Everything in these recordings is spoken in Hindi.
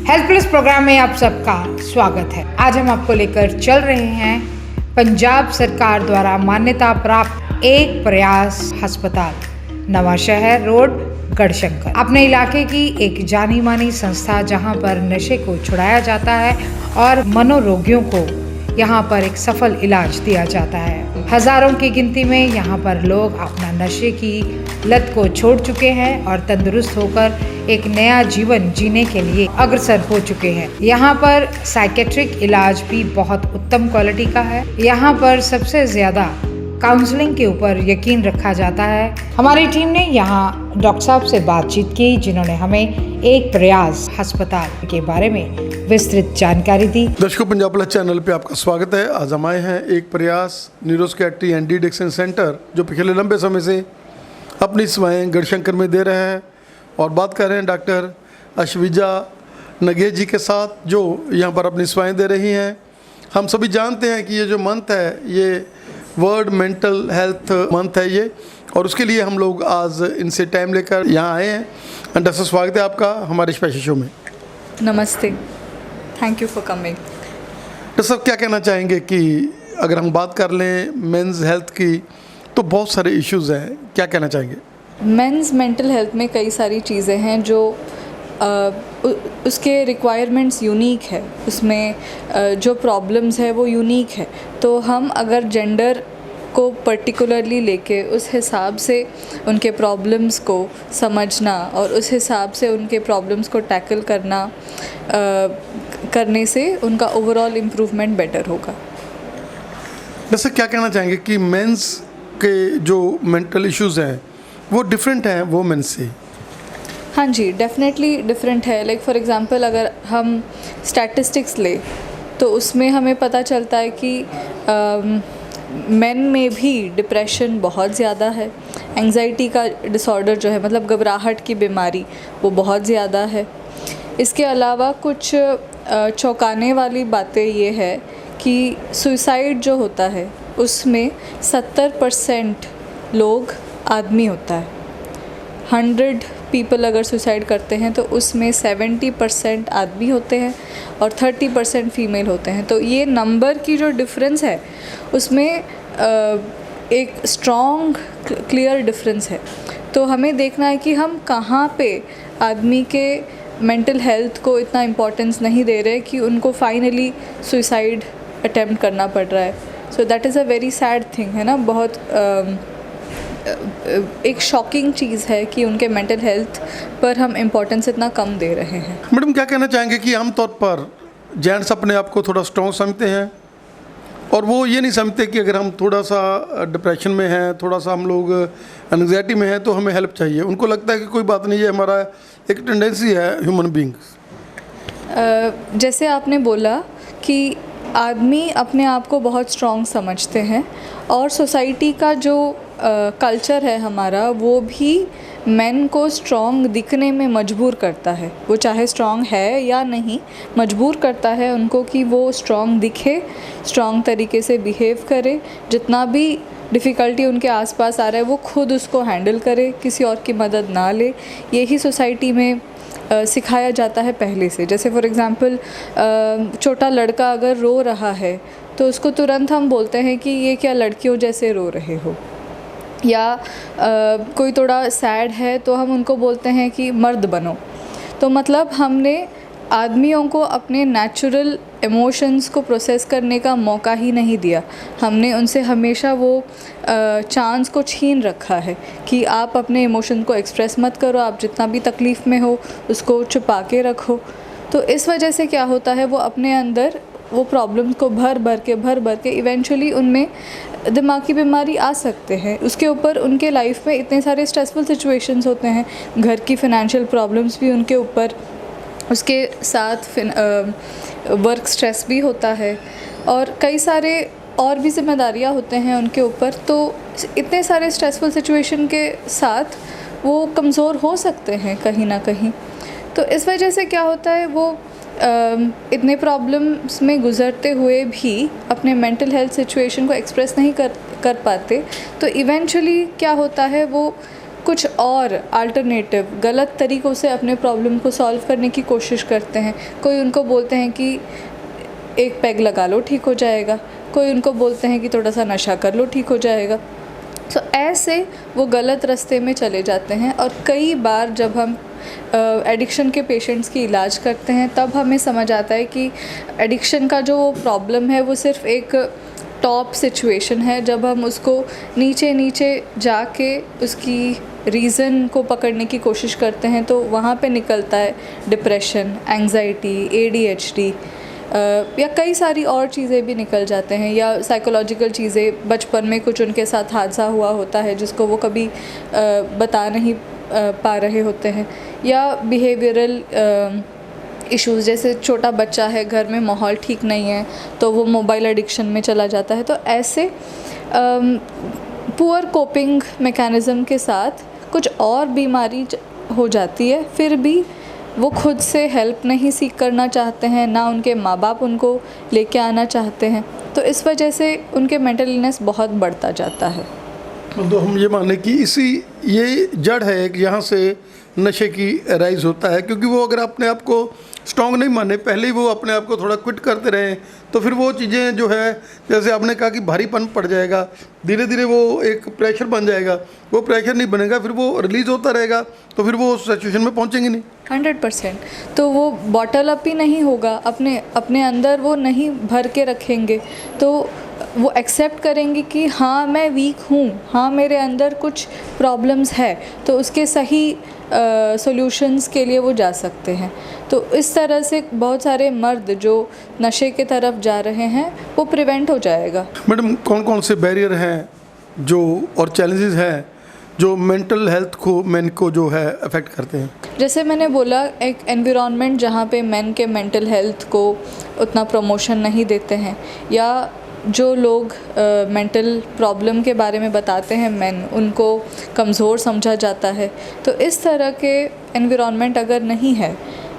हेल्थ प्लस प्रोग्राम में आप सबका स्वागत है। आज हम आपको लेकर चल रहे हैं पंजाब सरकार द्वारा मान्यता प्राप्त एक प्रयास अस्पताल, नवा शहर रोड, गढ़शंकर। अपने इलाके की एक जानी मानी संस्था जहां पर नशे को छुड़ाया जाता है और मनोरोगियों को यहाँ पर एक सफल इलाज दिया जाता है। हजारों की गिनती में यहाँ पर लोग अपना नशे की लत को छोड़ चुके हैं और तंदुरुस्त होकर एक नया जीवन जीने के लिए अग्रसर हो चुके हैं। यहाँ पर साइकेट्रिक इलाज भी बहुत उत्तम क्वालिटी का है। यहाँ पर सबसे ज्यादा काउंसलिंग के ऊपर यकीन रखा जाता है। हमारी टीम ने यहाँ डॉक्टर साहब से बातचीत की, जिन्होंने हमें एक प्रयास अस्पताल के बारे में विस्तृत जानकारी दी। दर्शकों, पंजाब प्लस चैनल पे आपका स्वागत है। आज हम आए हैं एक प्रयास न्यूरोसाइकियाट्री एंड डी एडिक्शन सेंटर, जो पिछले लंबे समय से अपनी सेवाएं गढ़शंकर में दे रहे हैं, और बात कर रहे हैं डॉक्टर अश्विजा नगेश जी के साथ, जो यहाँ पर अपनी सेवाएं दे रही हैं। हम सभी जानते हैं कि ये जो मंथ है, ये वर्ल्ड मेंटल हेल्थ मंथ है ये, और उसके लिए हम लोग आज इनसे टाइम लेकर यहाँ आए हैं। डॉक्टर साहब, स्वागत है आपका हमारे स्पेशल शो में। नमस्ते, thank you for coming. Doctor साहब, क्या कहना चाहेंगे कि अगर हम बात कर लें मेंस हेल्थ की, तो बहुत सारे इश्यूज़ हैं, क्या कहना चाहेंगे? मेंस मेंटल हेल्थ में कई सारी चीज़ें हैं जो उसके रिक्वायरमेंट्स यूनिक है, उसमें जो प्रॉब्लम्स है वो यूनिक है। तो हम अगर जेंडर को पर्टिकुलरली लेके उस हिसाब से उनके प्रॉब्लम्स को समझना और उस हिसाब से उनके प्रॉब्लम्स को टैकल करने से उनका ओवरऑल इम्प्रूवमेंट बेटर होगा। वैसे क्या कहना चाहेंगे कि मेंस के जो मेंटल इश्यूज़ हैं वो डिफरेंट हैं वोमेंस से? हाँ जी, डेफिनेटली डिफरेंट है। लाइक फॉर एग्जांपल अगर हम स्टैटिस्टिक्स ले तो उसमें हमें पता चलता है कि मेन में भी डिप्रेशन बहुत ज़्यादा है, एंग्जाइटी का डिसऑर्डर जो है, मतलब घबराहट की बीमारी, वो बहुत ज़्यादा है। इसके अलावा कुछ चौंकाने वाली बातें ये है कि सुसाइड जो होता है उसमें 70% लोग आदमी होता है। 100 पीपल अगर सुसाइड करते हैं तो उसमें 70% आदमी होते हैं और 30% फीमेल होते हैं। तो ये नंबर की जो डिफरेंस है उसमें एक स्ट्रॉन्ग क्लियर डिफरेंस है। तो हमें देखना है कि हम कहाँ पे आदमी के मेंटल हेल्थ को इतना इम्पोर्टेंस नहीं दे रहे कि उनको फाइनली सुसाइड अटेम्प्ट करना पड़ रहा है। So that is a very sad thing, है ना। बहुत एक शॉकिंग चीज़ है कि उनके मेंटल हेल्थ पर हम इम्पोर्टेंस इतना कम दे रहे हैं। मैडम, क्या कहना चाहेंगे कि आमतौर पर जेंट्स अपने आप को थोड़ा स्ट्रॉन्ग समझते हैं, और वो ये नहीं समझते कि अगर हम थोड़ा सा डिप्रेशन में हैं, थोड़ा सा हम लोग एंग्जाइटी में हैं, तो हमें हेल्प चाहिए। उनको लगता है कि कोई बात नहीं, ये हमारा एक टेंडेंसी है ह्यूमन बींग्स। जैसे आपने बोला कि आदमी अपने आप को बहुत स्ट्रॉन्ग समझते हैं, और सोसाइटी का जो कल्चर है हमारा, वो भी मेन को स्ट्रॉन्ग दिखने में मजबूर करता है। वो चाहे स्ट्रॉन्ग है या नहीं, मजबूर करता है उनको कि वो स्ट्रॉन्ग दिखे, स्ट्रॉन्ग तरीके से बिहेव करे, जितना भी डिफ़िकल्टी उनके आसपास आ रहा है वो खुद उसको हैंडल करे, किसी और की मदद ना ले। यही सोसाइटी में सिखाया जाता है पहले से। जैसे फॉर एग्ज़ाम्पल छोटा लड़का अगर रो रहा है तो उसको तुरंत हम बोलते हैं कि ये क्या लड़कियों जैसे रो रहे हो, या कोई थोड़ा सैड है तो हम उनको बोलते हैं कि मर्द बनो। तो मतलब हमने आदमियों को अपने नेचुरल इमोशंस को प्रोसेस करने का मौका ही नहीं दिया। हमने उनसे हमेशा वो चांस को छीन रखा है कि आप अपने इमोशन को एक्सप्रेस मत करो, आप जितना भी तकलीफ़ में हो उसको छुपा के रखो। तो इस वजह से क्या होता है, वो अपने अंदर वो प्रॉब्लम्स को भर भर के इवेंचुअली उनमें दिमागी बीमारी आ सकते हैं। उसके ऊपर उनके लाइफ में इतने सारे स्ट्रेसफुल सिचुएशंस होते हैं, घर की फ़ाइनेंशियल प्रॉब्लम्स भी उनके ऊपर, उसके साथ वर्क स्ट्रेस भी होता है, और कई सारे और भी जिम्मेदारियां होते हैं उनके ऊपर। तो इतने सारे स्ट्रेसफुल सिचुएशन के साथ वो कमज़ोर हो सकते हैं कहीं ना कहीं। तो इस वजह से क्या होता है, वो इतने प्रॉब्लम्स में गुज़रते हुए भी अपने मेंटल हेल्थ सिचुएशन को एक्सप्रेस नहीं कर पाते। तो इवेंचुअली क्या होता है, वो कुछ और अल्टरनेटिव गलत तरीक़ों से अपने प्रॉब्लम को सॉल्व करने की कोशिश करते हैं। कोई उनको बोलते हैं कि एक पैग लगा लो ठीक हो जाएगा, कोई उनको बोलते हैं कि थोड़ा सा नशा कर लो ठीक हो जाएगा। तो ऐसे वो गलत रास्ते में चले जाते हैं। और कई बार जब हम एडिक्शन के पेशेंट्स की इलाज करते हैं तब हमें समझ आता है कि एडिक्शन का जो प्रॉब्लम है वो सिर्फ़ एक टॉप सिचुएशन है। जब हम उसको नीचे नीचे जाके उसकी रीज़न को पकड़ने की कोशिश करते हैं तो वहाँ पे निकलता है डिप्रेशन, एंग्जाइटी, ADHD या कई सारी और चीज़ें भी निकल जाते हैं, या साइकोलॉजिकल चीज़ें, बचपन में कुछ उनके साथ हादसा हुआ होता है जिसको वो कभी बता नहीं पा रहे होते हैं, या बिहेवियरल इश्यूज़, जैसे छोटा बच्चा है, घर में माहौल ठीक नहीं है तो वो मोबाइल एडिक्शन में चला जाता है। तो ऐसे पुअर कोपिंग मैकेनिज़्म के साथ कुछ और बीमारी हो जाती है, फिर भी वो खुद से हेल्प नहीं सीख करना चाहते हैं, ना उनके माँ बाप उनको लेके आना चाहते हैं। तो इस वजह से उनके मेंटल इलनेस बहुत बढ़ता जाता है। तो हम ये माने कि ये जड़ है कि यहाँ से नशे की राइज होता है, क्योंकि वो अगर अपने आप को स्ट्रॉन्ग नहीं माने, पहले ही वो अपने आप को थोड़ा क्विट करते रहें, तो फिर वो चीज़ें जो है, जैसे आपने कहा कि भारीपन पड़ जाएगा, धीरे धीरे वो एक प्रेशर बन जाएगा। वो प्रेशर नहीं बनेगा, फिर वो रिलीज़ होता रहेगा, तो फिर वो उस सिचुएशन में पहुँचेंगे नहीं। 100%। तो वो बॉटल अप ही नहीं होगा, अपने अंदर वो नहीं भर के रखेंगे, तो वो एक्सेप्ट करेंगे कि हाँ मैं वीक हूँ, हाँ मेरे अंदर कुछ प्रॉब्लम्स है, तो उसके सही सॉल्यूशंस के लिए वो जा सकते हैं। तो इस तरह से बहुत सारे मर्द जो नशे के तरफ जा रहे हैं वो प्रिवेंट हो जाएगा। मैडम, कौन कौन से बैरियर हैं जो और चैलेंजेस हैं जो मेंटल हेल्थ को, मेन को जो है अफेक्ट करते हैं? जैसे मैंने बोला, एक एनवायरनमेंट जहाँ पे मेन के मेंटल हेल्थ को उतना प्रमोशन नहीं देते हैं, या जो लोग मेंटल प्रॉब्लम के बारे में बताते हैं मेन, उनको कमज़ोर समझा जाता है। तो इस तरह के एनवायरनमेंट अगर नहीं है,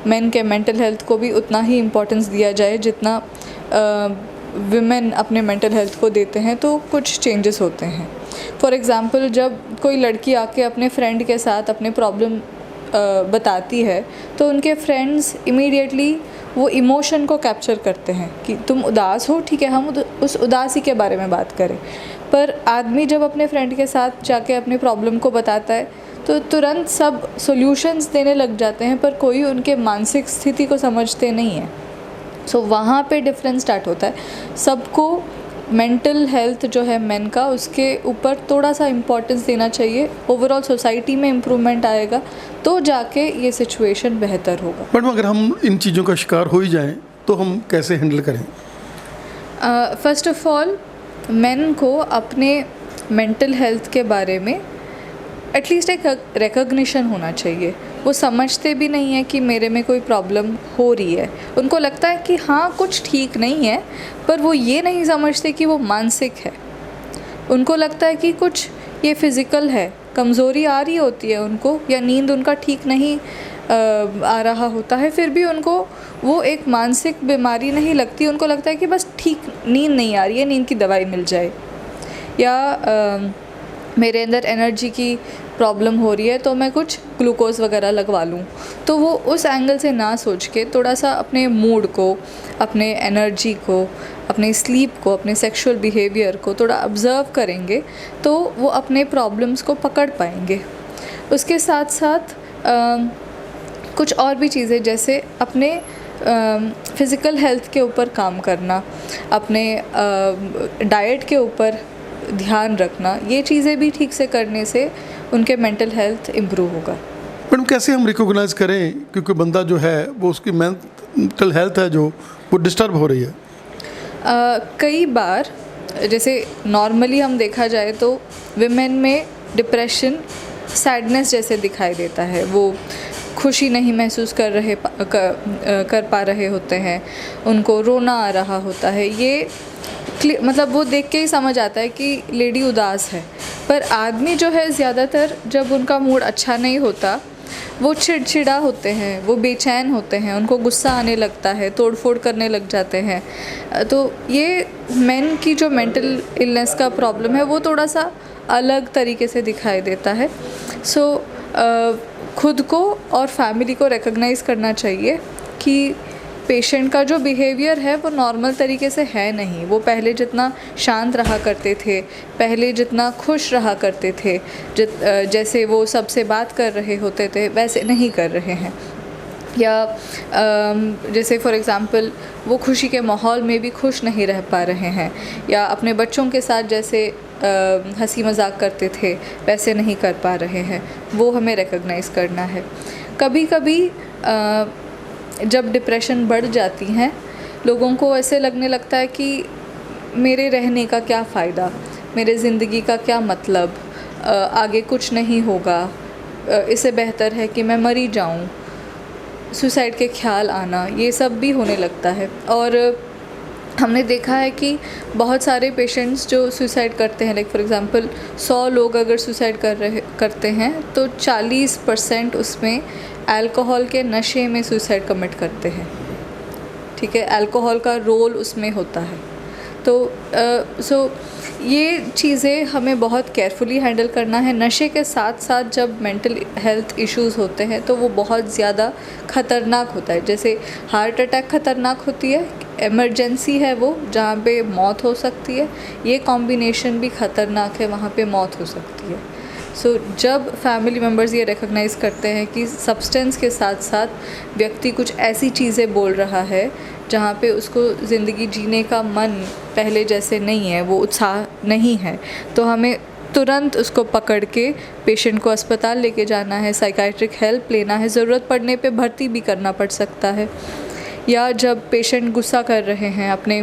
मेन के मेंटल हेल्थ को भी उतना ही इम्पोर्टेंस दिया जाए जितना विमेन अपने मेंटल हेल्थ को देते हैं, तो कुछ चेंजेस होते हैं। फॉर एग्ज़ाम्पल, जब कोई लड़की आके अपने फ्रेंड के साथ अपने प्रॉब्लम बताती है तो उनके फ्रेंड्स इमीडिएटली वो इमोशन को कैप्चर करते हैं कि तुम उदास हो, ठीक है, हम उस उदासी के बारे में बात करें। पर आदमी जब अपने फ्रेंड के साथ जाके अपने प्रॉब्लम को बताता है तो तुरंत सब सॉल्यूशंस देने लग जाते हैं, पर कोई उनके मानसिक स्थिति को समझते नहीं है। सो वहाँ पे डिफरेंस स्टार्ट होता है। सबको मेंटल हेल्थ जो है मेन का, उसके ऊपर थोड़ा सा इम्पोर्टेंस देना चाहिए। ओवरऑल सोसाइटी में इम्प्रूवमेंट आएगा तो जाके ये सिचुएशन बेहतर होगा। मैडम, अगर हम इन चीज़ों का शिकार हो ही जाएं तो हम कैसे हैंडल करें? फर्स्ट ऑफ ऑल, मेन को अपने मेंटल हेल्थ के बारे में एटलीस्ट एक रिकॉग्निशन होना चाहिए। वो समझते भी नहीं है कि मेरे में कोई प्रॉब्लम हो रही है, उनको लगता है कि हाँ कुछ ठीक नहीं है, पर वो ये नहीं समझते कि वो मानसिक है। उनको लगता है कि कुछ ये फिज़िकल है, कमज़ोरी आ रही होती है उनको, या नींद उनका ठीक नहीं आ रहा होता है, फिर भी उनको वो एक मानसिक बीमारी नहीं लगती। उनको लगता है कि बस ठीक नींद नहीं आ रही है, नींद की दवाई मिल जाए, या मेरे अंदर एनर्जी की प्रॉब्लम हो रही है तो मैं कुछ ग्लूकोज वगैरह लगवा लूँ। तो वो उस एंगल से ना सोच के थोड़ा सा अपने मूड को, अपने एनर्जी को, अपने स्लीप को, अपने सेक्सुअल बिहेवियर को थोड़ा ऑब्ज़र्व करेंगे तो वो अपने प्रॉब्लम्स को पकड़ पाएंगे। उसके साथ साथ कुछ और भी चीज़ें, जैसे अपने फ़िज़िकल हेल्थ के ऊपर काम करना, अपने डाइट के ऊपर ध्यान रखना, ये चीज़ें भी ठीक से करने से उनके मेंटल हेल्थ इम्प्रूव होगा। मैडम, कैसे हम रिकॉग्नाइज़ करें क्योंकि बंदा जो है वो उसकी मेंटल हेल्थ है जो वो डिस्टर्ब हो रही है? कई बार जैसे नॉर्मली हम देखा जाए तो विमेन में डिप्रेशन सैडनेस जैसे दिखाई देता है। वो खुशी नहीं महसूस कर पा रहे होते हैं, उनको रोना आ रहा होता है। ये मतलब वो देख के ही समझ आता है कि लेडी उदास है। पर आदमी जो है ज़्यादातर जब उनका मूड अच्छा नहीं होता वो चिड़चिड़ा होते हैं, वो बेचैन होते हैं, उनको गुस्सा आने लगता है, तोड़फोड़ करने लग जाते हैं। तो ये मेन की जो मेंटल इलनेस का प्रॉब्लम है वो थोड़ा सा अलग तरीके से दिखाई देता है। सो खुद को और फैमिली को रिकॉग्नाइज़ करना चाहिए कि पेशेंट का जो बिहेवियर है वो नॉर्मल तरीके से है नहीं। वो पहले जितना शांत रहा करते थे, पहले जितना खुश रहा करते थे, जैसे वो सबसे बात कर रहे होते थे वैसे नहीं कर रहे हैं। या जैसे फॉर एग्ज़ाम्पल वो खुशी के माहौल में भी खुश नहीं रह पा रहे हैं, या अपने बच्चों के साथ जैसे हंसी मजाक करते थे वैसे नहीं कर पा रहे हैं। वो हमें रिकॉग्नाइज़ करना है। कभी कभी जब डिप्रेशन बढ़ जाती हैं, लोगों को ऐसे लगने लगता है कि मेरे रहने का क्या फ़ायदा, मेरे ज़िंदगी का क्या मतलब, आगे कुछ नहीं होगा, इससे बेहतर है कि मैं मरी जाऊं। सुसाइड के ख्याल आना, ये सब भी होने लगता है। और हमने देखा है कि बहुत सारे पेशेंट्स जो सुसाइड करते हैं, लाइक फॉर एग्ज़ाम्पल 100 लोग अगर सुसाइड करते हैं तो 40% उसमें अल्कोहल के नशे में सुसाइड कमिट करते हैं। ठीक है, अल्कोहल का रोल उसमें होता है। तो ये चीज़ें हमें बहुत केयरफुली हैंडल करना है। नशे के साथ साथ जब मेंटल हेल्थ इश्यूज़ होते हैं तो वो बहुत ज़्यादा ख़तरनाक होता है। जैसे हार्ट अटैक ख़तरनाक होती है, इमरजेंसी है वो जहाँ पे मौत हो सकती है, ये कॉम्बिनेशन भी ख़तरनाक है, वहाँ पे मौत हो सकती है। सो जब फैमिली मेम्बर्स ये रिकॉग्नाइज़ करते हैं कि सब्सटेंस के साथ साथ व्यक्ति कुछ ऐसी चीज़ें बोल रहा है जहाँ पे उसको ज़िंदगी जीने का मन पहले जैसे नहीं है, वो उत्साह नहीं है, तो हमें तुरंत उसको पकड़ के पेशेंट को अस्पताल लेके जाना है, साइकाइट्रिक हेल्प लेना है, ज़रूरत पड़ने पे भर्ती भी करना पड़ सकता है। या जब पेशेंट गुस्सा कर रहे हैं, अपने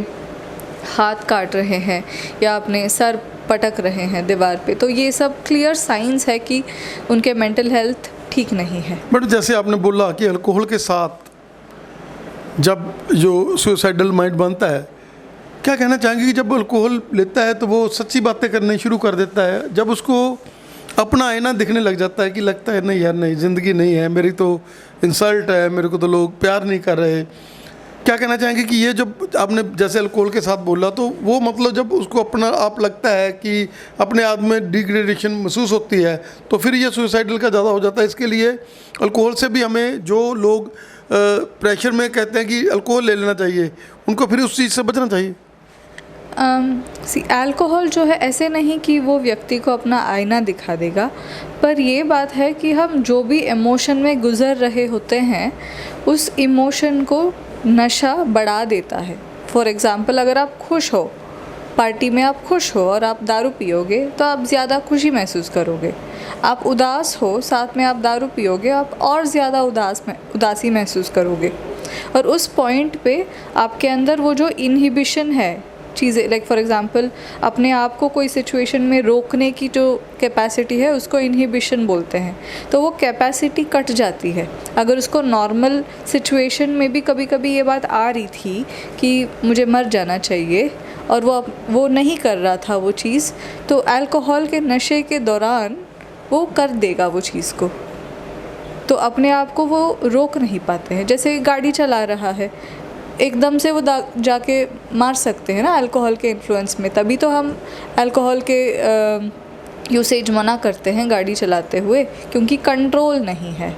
हाथ काट रहे हैं या अपने सर पटक रहे हैं दीवार पे, तो ये सब क्लियर साइंस है कि उनके मेंटल हेल्थ ठीक नहीं है। बट जैसे आपने बोला कि अल्कोहल के साथ जब जो सुसाइडल माइंड बनता है, क्या कहना चाहेंगे कि जब अल्कोहल लेता है तो वो सच्ची बातें करनी शुरू कर देता है, जब उसको अपना आईना दिखने लग जाता है कि लगता है नहीं यार, नहीं ज़िंदगी नहीं है, मेरी तो इंसल्ट है, मेरे को तो लोग प्यार नहीं कर रहे, क्या कहना चाहेंगे कि ये जब आपने जैसे अल्कोहल के साथ बोला, तो वो मतलब जब उसको अपना आप लगता है कि अपने आप में डिग्रेडेशन महसूस होती है, तो फिर ये सुसाइडल का ज़्यादा हो जाता है। इसके लिए अल्कोहल से भी हमें, जो लोग प्रेशर में कहते हैं कि अल्कोहल ले लेना चाहिए, उनको फिर उस चीज़ से बचना चाहिए। अल्कोहल जो है ऐसे नहीं कि वो व्यक्ति को अपना आईना दिखा देगा, पर ये बात है कि हम जो भी इमोशन में गुज़र रहे होते हैं उस इमोशन को नशा बढ़ा देता है। फॉर एग्ज़ाम्पल, अगर आप खुश हो, पार्टी में आप खुश हो और आप दारू पियोगे तो आप ज़्यादा खुशी महसूस करोगे। आप उदास हो, साथ में आप दारू पियोगे, आप और ज़्यादा उदासी महसूस करोगे। और उस पॉइंट पे आपके अंदर वो जो इनहिबिशन है चीज़ें, लाइक फॉर एग्ज़ाम्पल अपने आप को कोई सिचुएशन में रोकने की जो कैपेसिटी है उसको इनहिबिशन बोलते हैं, तो वो कैपेसिटी कट जाती है। अगर उसको नॉर्मल सिचुएशन में भी कभी कभी ये बात आ रही थी कि मुझे मर जाना चाहिए और वो नहीं कर रहा था वो चीज़, तो अल्कोहल के नशे के दौरान वो कर देगा वो चीज़ को, तो अपने आप को वो रोक नहीं पाते हैं। जैसे गाड़ी चला रहा है, एकदम से वो जाके मार सकते हैं ना अल्कोहल के इन्फ्लुएंस में, तभी तो हम अल्कोहल के यूसेज मना करते हैं गाड़ी चलाते हुए, क्योंकि कंट्रोल नहीं है।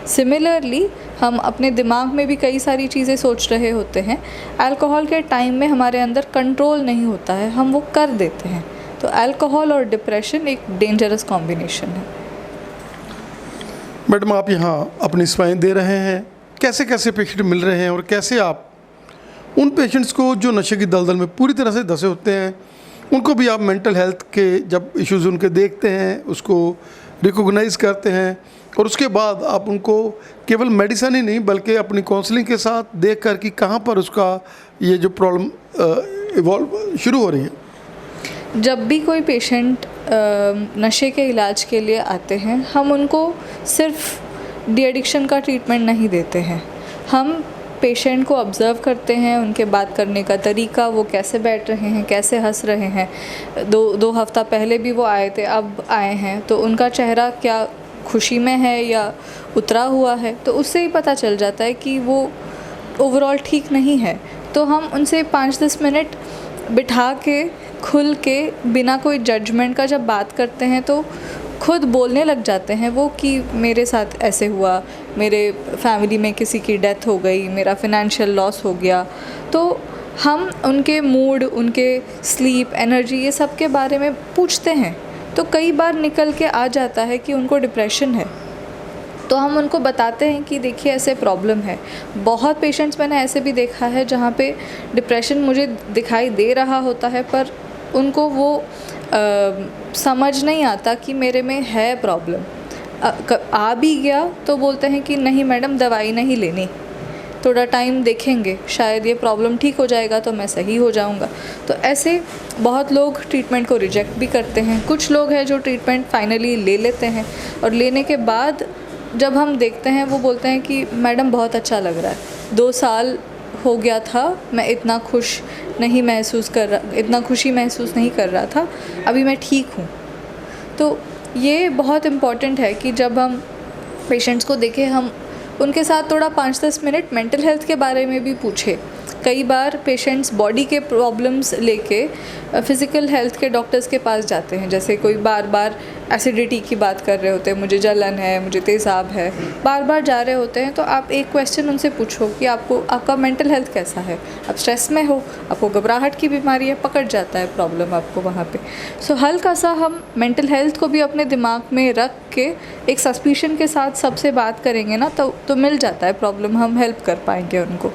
सिमिलरली हम अपने दिमाग में भी कई सारी चीज़ें सोच रहे होते हैं, अल्कोहल के टाइम में हमारे अंदर कंट्रोल नहीं होता है, हम वो कर देते हैं। तो अल्कोहल और डिप्रेशन एक डेंजरस कॉम्बिनेशन है। मैडम, आप यहाँ अपनी सेवाएं दे रहे हैं, कैसे कैसे पेशेंट मिल रहे हैं और कैसे आप उन पेशेंट्स को जो नशे की दलदल में पूरी तरह से धंसे होते हैं, उनको भी आप मेंटल हेल्थ के जब इश्यूज़ उनके देखते हैं, उसको रिकॉग्नाइज़ करते हैं, और उसके बाद आप उनको केवल मेडिसिन ही नहीं बल्कि अपनी काउंसलिंग के साथ देख कर कि कहाँ पर उसका ये जो प्रॉब्लम इवॉल्व शुरू हो रही है। जब भी कोई पेशेंट नशे के इलाज के लिए आते हैं, हम उनको सिर्फ डी एडिक्शन का ट्रीटमेंट नहीं देते हैं, हम पेशेंट को ऑब्ज़र्व करते हैं, उनके बात करने का तरीका, वो कैसे बैठ रहे हैं, कैसे हंस रहे हैं। दो हफ्ता पहले भी वो आए थे, अब आए हैं, तो उनका चेहरा क्या खुशी में है या उतरा हुआ है, तो उससे ही पता चल जाता है कि वो ओवरऑल ठीक नहीं है। तो हम उनसे 5-10 मिनट बिठा के खुल के बिना कोई जजमेंट का जब बात करते हैं तो खुद बोलने लग जाते हैं वो कि मेरे साथ ऐसे हुआ, मेरे फैमिली में किसी की डेथ हो गई, मेरा फिनेंशियल लॉस हो गया। तो हम उनके मूड, उनके स्लीप, एनर्जी, ये सब के बारे में पूछते हैं तो कई बार निकल के आ जाता है कि उनको डिप्रेशन है। तो हम उनको बताते हैं कि देखिए ऐसे प्रॉब्लम है। बहुत पेशेंट्स मैंने ऐसे भी देखा है जहाँ पे डिप्रेशन मुझे दिखाई दे रहा होता है पर उनको वो समझ नहीं आता कि मेरे में है प्रॉब्लम। आ भी गया तो बोलते हैं कि नहीं मैडम दवाई नहीं लेनी, थोड़ा टाइम देखेंगे, शायद ये प्रॉब्लम ठीक हो जाएगा तो मैं सही हो जाऊंगा। तो ऐसे बहुत लोग ट्रीटमेंट को रिजेक्ट भी करते हैं। कुछ लोग हैं जो ट्रीटमेंट फाइनली ले लेते हैं और लेने के बाद जब हम देखते हैं वो बोलते हैं कि मैडम बहुत अच्छा लग रहा है, 2 साल हो गया था मैं इतना खुश नहीं महसूस कर रहा, इतना खुशी महसूस नहीं कर रहा था, अभी मैं ठीक हूँ। तो ये बहुत इम्पॉर्टेंट है कि जब हम पेशेंट्स को देखें हम उनके साथ थोड़ा 5-10 मिनट मेंटल हेल्थ के बारे में भी पूछे। कई बार पेशेंट्स बॉडी के प्रॉब्लम्स लेके फ़िज़िकल हेल्थ के डॉक्टर्स के पास जाते हैं। जैसे कोई बार बार एसिडिटी की बात कर रहे होते हैं, मुझे जलन है, मुझे तेज़ाब है, बार बार जा रहे होते हैं, तो आप एक क्वेश्चन उनसे पूछो कि आपका मेंटल हेल्थ कैसा है। आप स्ट्रेस में हो, आपको घबराहट की बीमारी है, पकड़ जाता है प्रॉब्लम आपको वहाँ पे। सो हल्का सा हम मेंटल हेल्थ को भी अपने दिमाग में रख के एक सस्पिशन के साथ सबसे बात करेंगे ना तो मिल जाता है प्रॉब्लम, हम हेल्प कर पाएंगे उनको।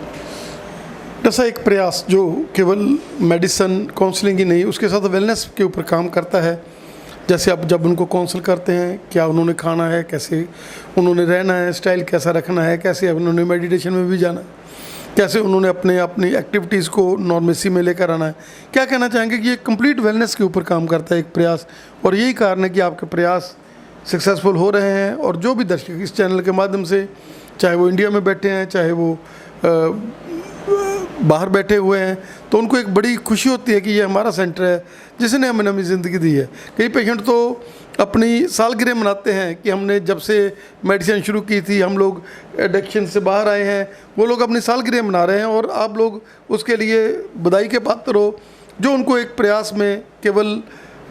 ऐसा एक प्रयास जो केवल मेडिसिन काउंसलिंग ही नहीं, उसके साथ वेलनेस के ऊपर काम करता है। जैसे आप जब उनको काउंसल करते हैं, क्या उन्होंने खाना है, कैसे उन्होंने रहना है, स्टाइल कैसा रखना है, कैसे अब उन्होंने मेडिटेशन में भी जाना है, कैसे उन्होंने अपनी एक्टिविटीज़ को नॉर्मेसी में लेकर आना है, क्या कहना चाहेंगे कि ये कंप्लीट वेलनेस के ऊपर काम करता है एक प्रयास। और यही कारण है कि आपके प्रयास सक्सेसफुल हो रहे हैं। और जो भी दर्शक इस चैनल के माध्यम से, चाहे वो इंडिया में बैठे हैं, चाहे वो बाहर बैठे हुए हैं, तो उनको एक बड़ी खुशी होती है कि ये हमारा सेंटर है जिसने हमें नई ज़िंदगी दी है। कई पेशेंट तो अपनी सालगिरह मनाते हैं कि हमने जब से मेडिसिन शुरू की थी, हम लोग एडिक्शन से बाहर आए हैं, वो लोग अपनी सालगिरह मना रहे हैं। और आप लोग उसके लिए बधाई के पात्र हो जो उनको एक प्रयास में केवल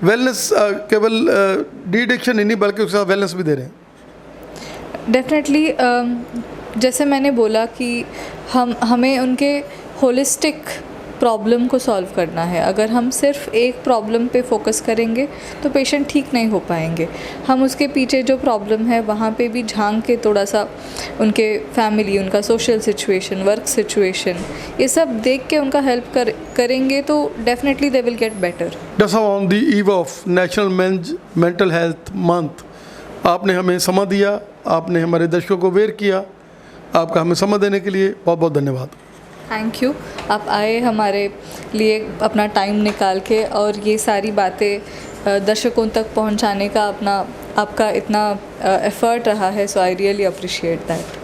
वेलनेस, केवल डी एडिक्शन ही नहीं बल्कि उसके साथ वेलनेस भी दे रहे हैं। डेफिनेटली जैसे मैंने बोला कि हमें उनके होलिस्टिक प्रॉब्लम को सॉल्व करना है। अगर हम सिर्फ एक प्रॉब्लम पे फोकस करेंगे तो पेशेंट ठीक नहीं हो पाएंगे। हम उसके पीछे जो प्रॉब्लम है वहाँ पे भी झांक के थोड़ा सा उनके फैमिली, उनका सोशल सिचुएशन, वर्क सिचुएशन, ये सब देख के उनका हेल्प करेंगे तो definitely they will get better. जैसा on the eve of national mental health month आपने हमें समय दिया, आपने हमारे दर्शकों को अवेयर किया, आपका हमें समय देने के लिए बहुत बहुत धन्यवाद। Thank you. आप आए हमारे लिए अपना टाइम निकाल के और ये सारी बातें दर्शकों तक पहुंचाने का आपका इतना एफर्ट रहा है। सो आई रियली अप्रिशिएट दैट।